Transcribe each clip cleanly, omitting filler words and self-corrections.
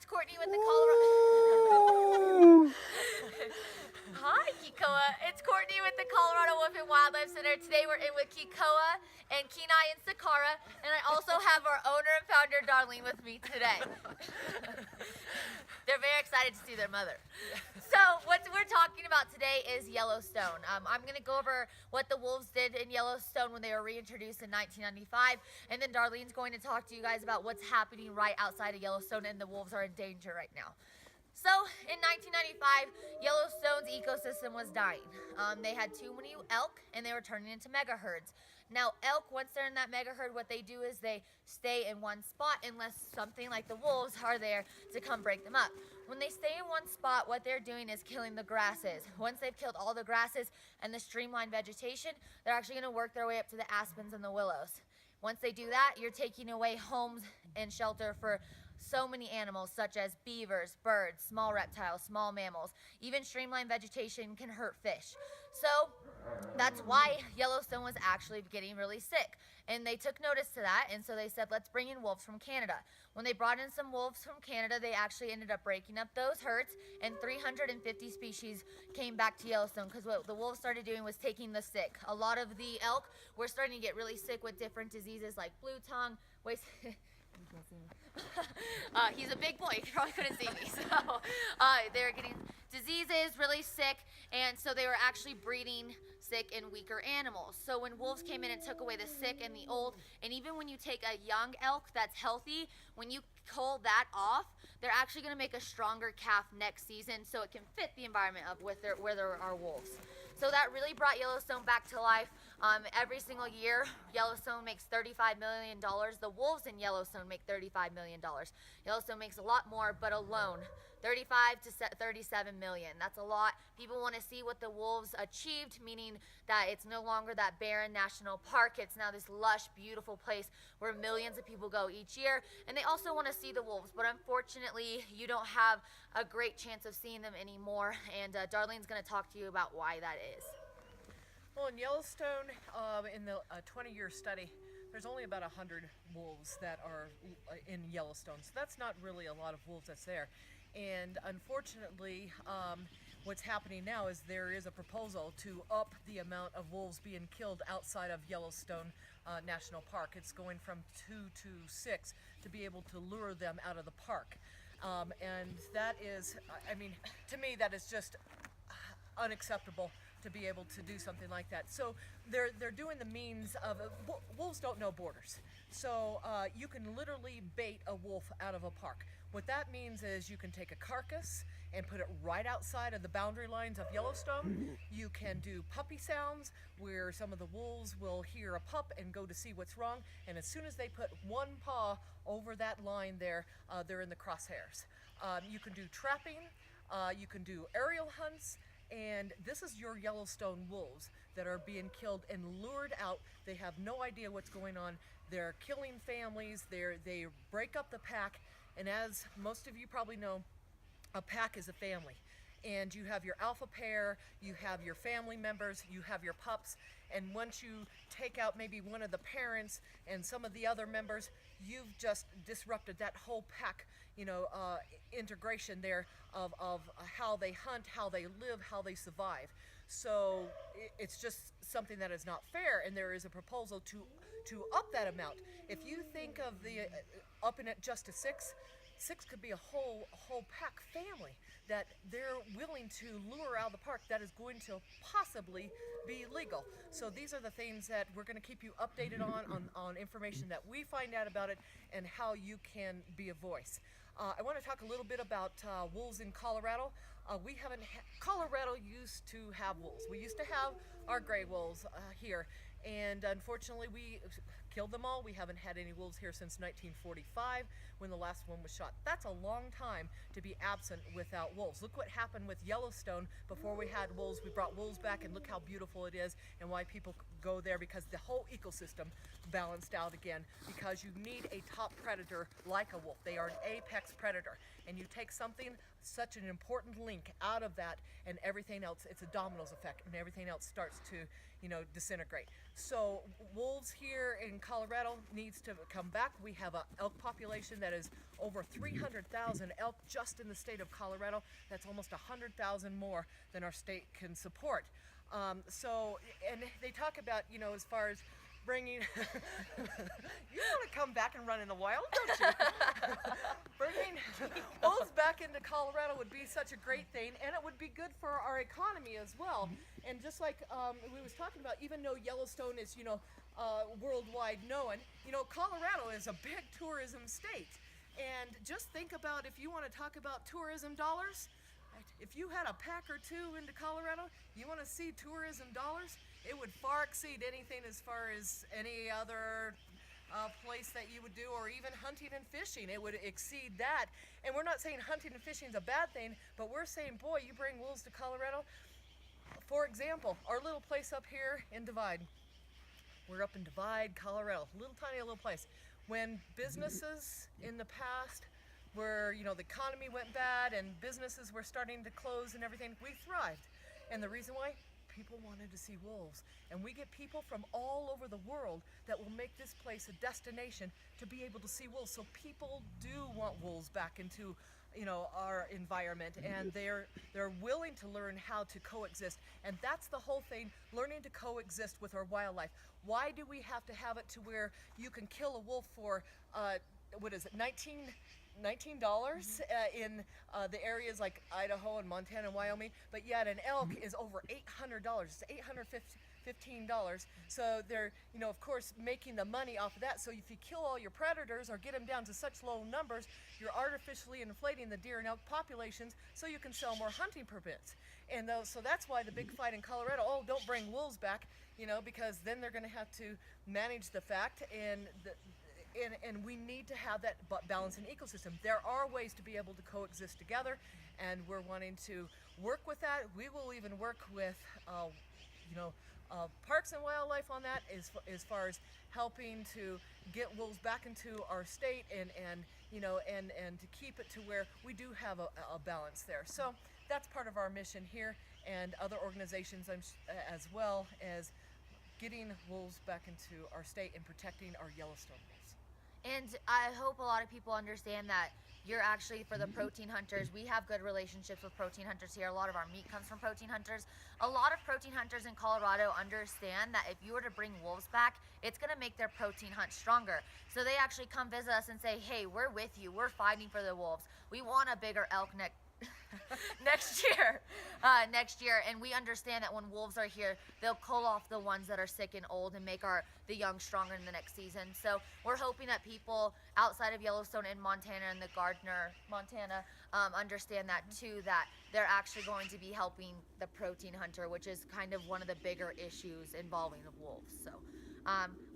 it's Courtney with the Colorado. Hi, Kikoa. It's Courtney with the Colorado Wolf and Wildlife Center. Today we're in with Kikoa and Kenai and Sakara, and I also have our owner and founder, Darlene, with me today. They're very excited to see their mother. So what we're talking about today is Yellowstone. I'm going to go over what the wolves did in Yellowstone when they were reintroduced in 1995, and then Darlene's going to talk to you guys about what's happening right outside of Yellowstone, and the wolves are in danger right now. So in 1995, Yellowstone's ecosystem was dying. They had too many elk and they were turning into mega herds. Now elk, once they're in that mega herd, what they do is they stay in one spot unless something like the wolves are there to come break them up. When they stay in one spot, what they're doing is killing the grasses. Once they've killed all the grasses and the streamlined vegetation, they're actually going to work their way up to the aspens and the willows. Once they do that, you're taking away homes and shelter for so many animals such as beavers, birds, small reptiles, small mammals. Even streamlined vegetation can hurt fish. So that's why Yellowstone was actually getting really sick. And they took notice to that, and so they said, let's bring in wolves from Canada. When they brought in some wolves from Canada, they actually ended up breaking up those herds, and 350 species came back to Yellowstone because what the wolves started doing was taking the sick. A lot of the elk were starting to get really sick with different diseases like blue tongue, waist... He's a big boy, you probably couldn't see me. So they were getting diseases, really sick, and so they were actually breeding sick and weaker animals. So when wolves came in and took away the sick and the old, and even when you take a young elk that's healthy, when you cull that off, they're actually going to make a stronger calf next season so it can fit the environment of where there are wolves. So that really brought Yellowstone back to life. Every single year, Yellowstone makes $35 million. The wolves in Yellowstone make $35 million. Yellowstone makes a lot more, but alone, 35 to 37 million. That's a lot. People want to see what the wolves achieved, meaning that it's no longer that barren national park. It's now this lush, beautiful place where millions of people go each year. And they also want to see the wolves, but unfortunately, you don't have a great chance of seeing them anymore. And Darlene's going to talk to you about why that is. Well, in Yellowstone, in the 20-year study, there's only about 100 wolves that are in Yellowstone. So that's not really a lot of wolves that's there. And unfortunately, what's happening now is there is a proposal to up the amount of wolves being killed outside of Yellowstone National Park. It's going from 2 to 6 to be able to lure them out of the park. And that is, I mean, to me, that is just unacceptable to be able to do something like that. So they're doing the means of, wolves don't know borders. So you can literally bait a wolf out of a park. What that means is you can take a carcass and put it right outside of the boundary lines of Yellowstone. You can do puppy sounds where some of the wolves will hear a pup and go to see what's wrong. And as soon as they put one paw over that line there, they're in the crosshairs. You can do trapping, you can do aerial hunts, and this is your Yellowstone wolves that are being killed and lured out. They have no idea what's going on. They're killing families, they break up the pack, and as most of you probably know, a pack is a family. And you have your alpha pair, you have your family members, you have your pups, and once you take out maybe one of the parents and some of the other members, you've just disrupted that whole pack, you know, integration there of how they hunt, how they live, how they survive. So it's just something that is not fair, and there is a proposal to up that amount. If you think of the upping it just to 6 could be a whole pack family that they're willing to lure out of the park that is going to possibly be legal. So these are the things that we're going to keep you updated on information that we find out about it and how you can be a voice. I want to talk a little bit about wolves in Colorado. Colorado used to have wolves. We used to have our gray wolves here, and unfortunately we killed them all. We haven't had any wolves here since 1945 when the last one was shot. That's a long time to be absent without wolves. Look what happened with Yellowstone before we had wolves. We brought wolves back, and look how beautiful it is and why people go there because the whole ecosystem balanced out again, because you need a top predator like a wolf. They are an apex predator, and you take something, such an important link out of that, and everything else, it's a dominoes effect, and everything else starts to, you know, disintegrate. So wolves here in Colorado needs to come back. We have an elk population that is over 300,000 elk just in the state of Colorado. That's almost 100,000 more than our state can support. And they talk about, you know, as far as bringing, you want to come back and run in the wild, don't you? Bringing wolves back into Colorado would be such a great thing, and it would be good for our economy as well. And just like we was talking about, even though Yellowstone is, you know, worldwide known, you know, Colorado is a big tourism state. And just think about, if you want to talk about tourism dollars, if you had a pack or two into Colorado, you want to see tourism dollars, it would far exceed anything as far as any other place that you would do, or even hunting and fishing. It would exceed that. And we're not saying hunting and fishing is a bad thing, but we're saying, boy, you bring wolves to Colorado. For example, our little place up here in Divide. We're up in Divide, Colorado, tiny little place. When businesses in the past where, you know, the economy went bad and businesses were starting to close and everything, we thrived. And the reason why? People wanted to see wolves. And we get people from all over the world that will make this place a destination to be able to see wolves. So people do want wolves back into, you know, our environment, and they're willing to learn how to coexist. And that's the whole thing, learning to coexist with our wildlife. Why do we have to have it to where you can kill a wolf for what is it, $19 in the areas like Idaho and Montana and Wyoming, but yet an elk is over $800. It's $815. So they're, you know, of course, making the money off of that. So if you kill all your predators or get them down to such low numbers, you're artificially inflating the deer and elk populations so you can sell more hunting permits. And so that's why the big fight in Colorado, oh, don't bring wolves back, you know, because then they're going to have to manage the fact, and we need to have that balance in ecosystem. There are ways to be able to coexist together, and we're wanting to work with that. We will even work with, you know, Parks and Wildlife on that, as far as helping to get wolves back into our state, and you know, and to keep it to where we do have a balance there. So that's part of our mission here, and other organizations as well as getting wolves back into our state and protecting our Yellowstone wolves. And I hope a lot of people understand that you're actually, for the protein hunters, we have good relationships with protein hunters here. A lot of our meat comes from protein hunters. A lot of protein hunters in Colorado understand that if you were to bring wolves back, it's going to make their protein hunt stronger. So they actually come visit us and say, hey, we're with you. We're fighting for the wolves. We want a bigger elk next year, and we understand that when wolves are here, they'll cull off the ones that are sick and old and make the young stronger in the next season. So we're hoping that people outside of Yellowstone and Montana and the Gardner, Montana, understand that too, that they're actually going to be helping the protein hunter, which is kind of one of the bigger issues involving the wolves. So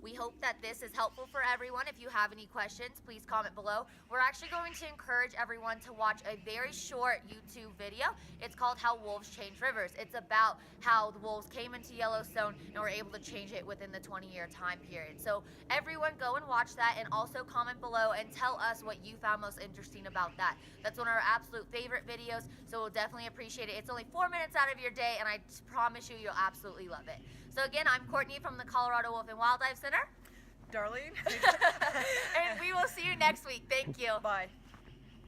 we hope that this is helpful for everyone. If you have any questions, please comment below. We're actually going to encourage everyone to watch a very short YouTube video. It's called How Wolves Change Rivers. It's about how the wolves came into Yellowstone and were able to change it within the 20-year time period. So everyone go and watch that, and also comment below and tell us what you found most interesting about that. That's one of our absolute favorite videos, so we'll definitely appreciate it. It's only 4 minutes out of your day, and I promise you, you'll absolutely love it. So again, I'm Kourtney from the Colorado Wolf and Wildlife Center. Darlene. And we will see you next week. Thank you. Bye.